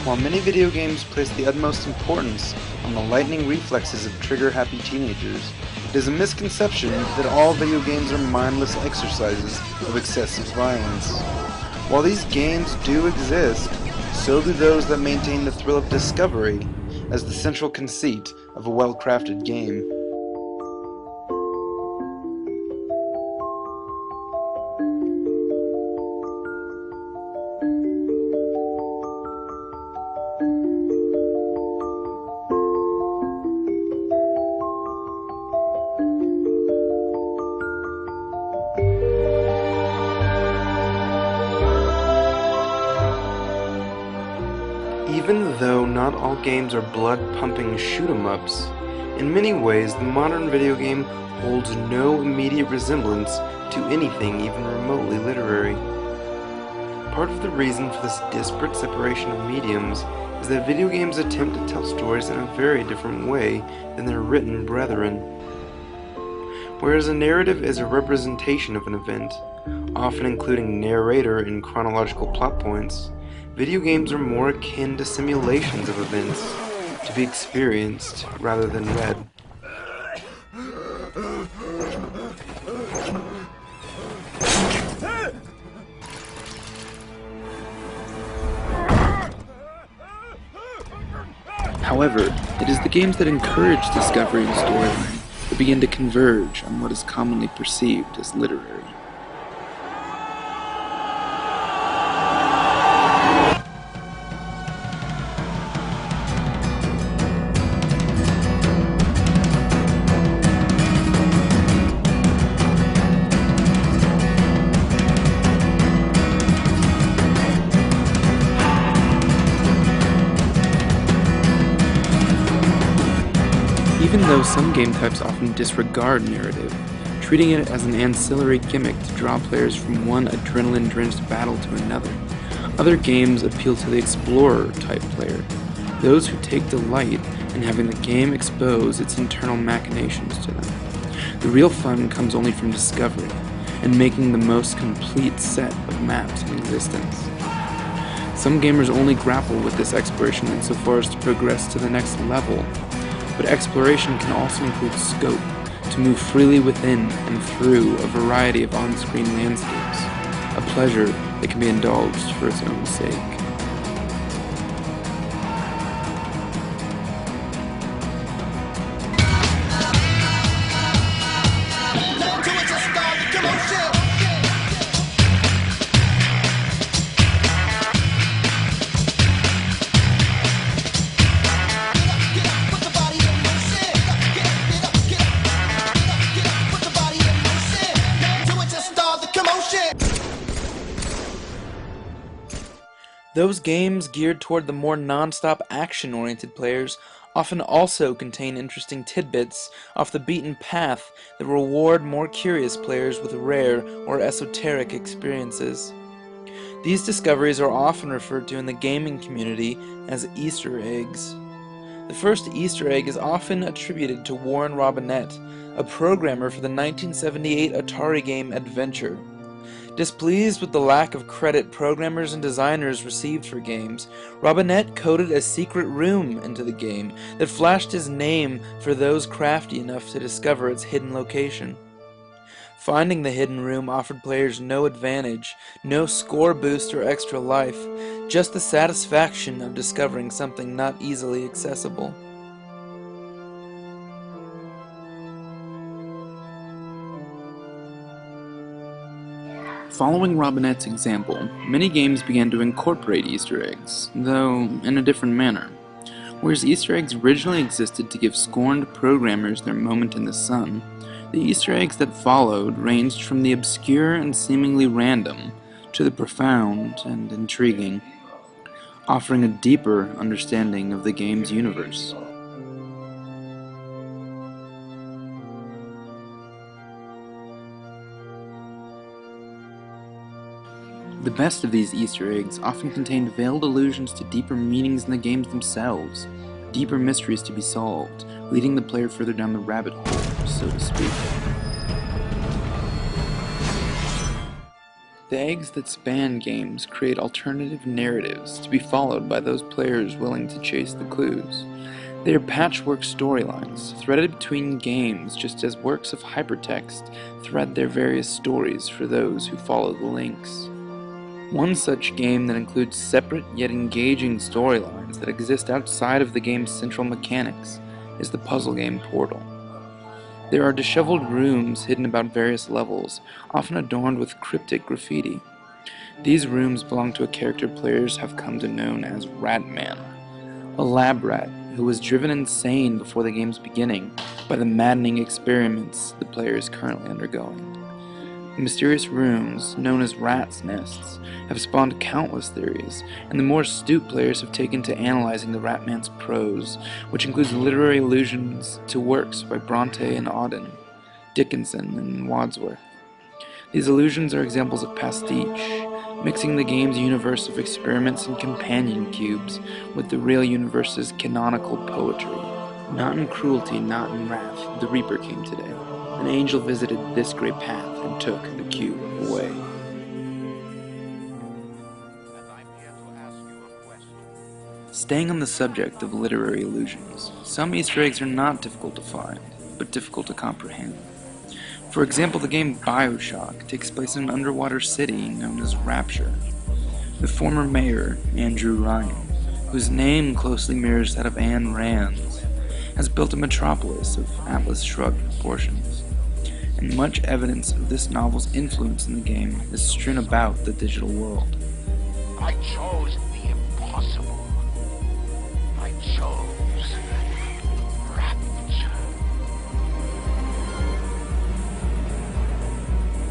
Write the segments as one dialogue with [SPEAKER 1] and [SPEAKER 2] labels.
[SPEAKER 1] While many video games place the utmost importance on the lightning reflexes of trigger-happy teenagers, it is a misconception that all video games are mindless exercises of excessive violence. While these games do exist, so do those that maintain the thrill of discovery as the central conceit of a well-crafted game. Even though not all games are blood-pumping shoot-'em-ups, in many ways the modern video game holds no immediate resemblance to anything even remotely literary. Part of the reason for this disparate separation of mediums is that video games attempt to tell stories in a very different way than their written brethren. Whereas a narrative is a representation of an event, often including narrator and chronological plot points, video games are more akin to simulations of events, to be experienced rather than read. However, it is the games that encourage discovery and storyline that begin to converge on what is commonly perceived as literary. Even though some game types often disregard narrative, treating it as an ancillary gimmick to draw players from one adrenaline-drenched battle to another, other games appeal to the explorer-type player, those who take delight in having the game expose its internal machinations to them. The real fun comes only from discovery, and making the most complete set of maps in existence. Some gamers only grapple with this exploration insofar as to progress to the next level, but exploration can also include scope, to move freely within and through a variety of on-screen landscapes, a pleasure that can be indulged for its own sake. Those games geared toward the more non-stop action-oriented players often also contain interesting tidbits off the beaten path that reward more curious players with rare or esoteric experiences. These discoveries are often referred to in the gaming community as Easter eggs. The first Easter egg is often attributed to Warren Robinett, a programmer for the 1978 Atari game Adventure. Displeased with the lack of credit programmers and designers received for games, Robinett coded a secret room into the game that flashed his name for those crafty enough to discover its hidden location. Finding the hidden room offered players no advantage, no score boost or extra life, just the satisfaction of discovering something not easily accessible. Following Robinett's example, many games began to incorporate Easter eggs, though in a different manner. Whereas Easter eggs originally existed to give scorned programmers their moment in the sun, the Easter eggs that followed ranged from the obscure and seemingly random to the profound and intriguing, offering a deeper understanding of the game's universe. The best of these Easter eggs often contained veiled allusions to deeper meanings in the games themselves, deeper mysteries to be solved, leading the player further down the rabbit hole, so to speak. The eggs that span games create alternative narratives to be followed by those players willing to chase the clues. They are patchwork storylines, threaded between games just as works of hypertext thread their various stories for those who follow the links. One such game that includes separate yet engaging storylines that exist outside of the game's central mechanics is the puzzle game Portal. There are disheveled rooms hidden about various levels, often adorned with cryptic graffiti. These rooms belong to a character players have come to know as Ratman, a lab rat who was driven insane before the game's beginning by the maddening experiments the player is currently undergoing. The mysterious rooms, known as rats' nests, have spawned countless theories, and the more astute players have taken to analyzing the Ratman's prose, which includes literary allusions to works by Bronte and Auden, Dickinson and Wadsworth. These allusions are examples of pastiche, mixing the game's universe of experiments and companion cubes with the real universe's canonical poetry. Not in cruelty, not in wrath, the Reaper came today. An angel visited this great path and took the cube away. Staying on the subject of literary allusions, some Easter eggs are not difficult to find, but difficult to comprehend. For example, the game BioShock takes place in an underwater city known as Rapture. The former mayor, Andrew Ryan, whose name closely mirrors that of Ayn Rand's, has built a metropolis of Atlas Shrugged proportions, and much evidence of this novel's influence in the game is strewn about the digital world.
[SPEAKER 2] I chose the impossible. I chose rapture.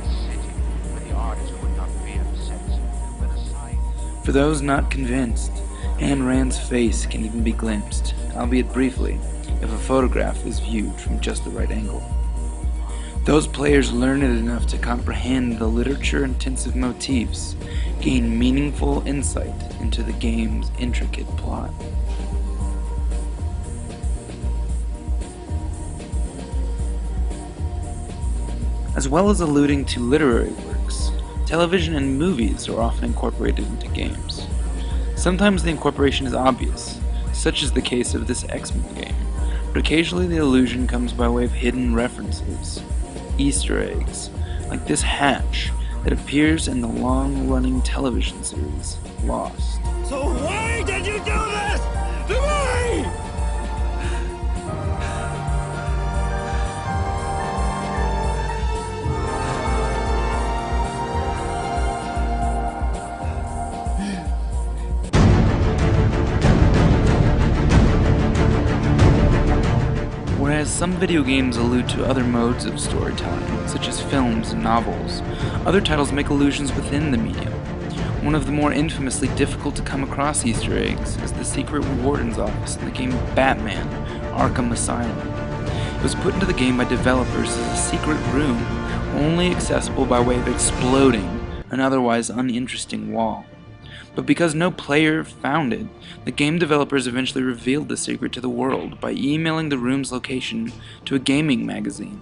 [SPEAKER 2] City where the artist would not fear the censor, where the science...
[SPEAKER 1] For those not convinced, Ayn Rand's face can even be glimpsed, albeit briefly, if a photograph is viewed from just the right angle. Those players learned enough to comprehend the literature-intensive motifs gain meaningful insight into the game's intricate plot. As well as alluding to literary works, television and movies are often incorporated into games. Sometimes the incorporation is obvious, such as the case of this X-Men game, but occasionally the allusion comes by way of hidden references. Easter eggs, like this hatch that appears in the long-running television series, Lost.
[SPEAKER 2] So why did you do this to me?
[SPEAKER 1] Whereas some video games allude to other modes of storytelling, such as films and novels, other titles make allusions within the medium. One of the more infamously difficult to come across Easter eggs is the secret warden's office in the game Batman: Arkham Asylum. It was put into the game by developers as a secret room, only accessible by way of exploding an otherwise uninteresting wall. But because no player found it, the game developers eventually revealed the secret to the world by emailing the room's location to a gaming magazine.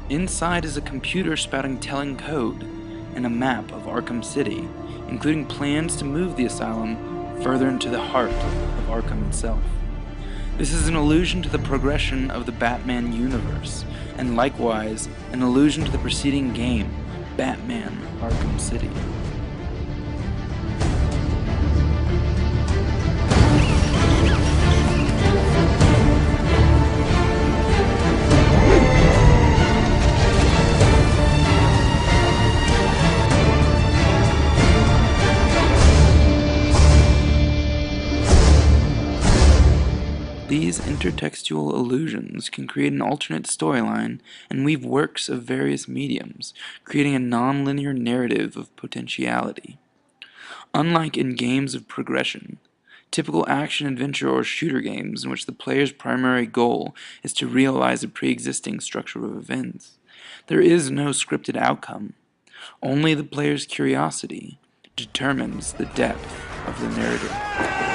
[SPEAKER 1] Inside is a computer spouting telling code and a map of Arkham City, including plans to move the asylum further into the heart of Arkham itself. This is an allusion to the progression of the Batman universe, and likewise an allusion to the preceding game, Batman: Arkham City. These intertextual allusions can create an alternate storyline and weave works of various mediums, creating a non-linear narrative of potentiality. Unlike in games of progression, typical action-adventure or shooter games in which the player's primary goal is to realize a pre-existing structure of events, there is no scripted outcome. Only the player's curiosity determines the depth of the narrative.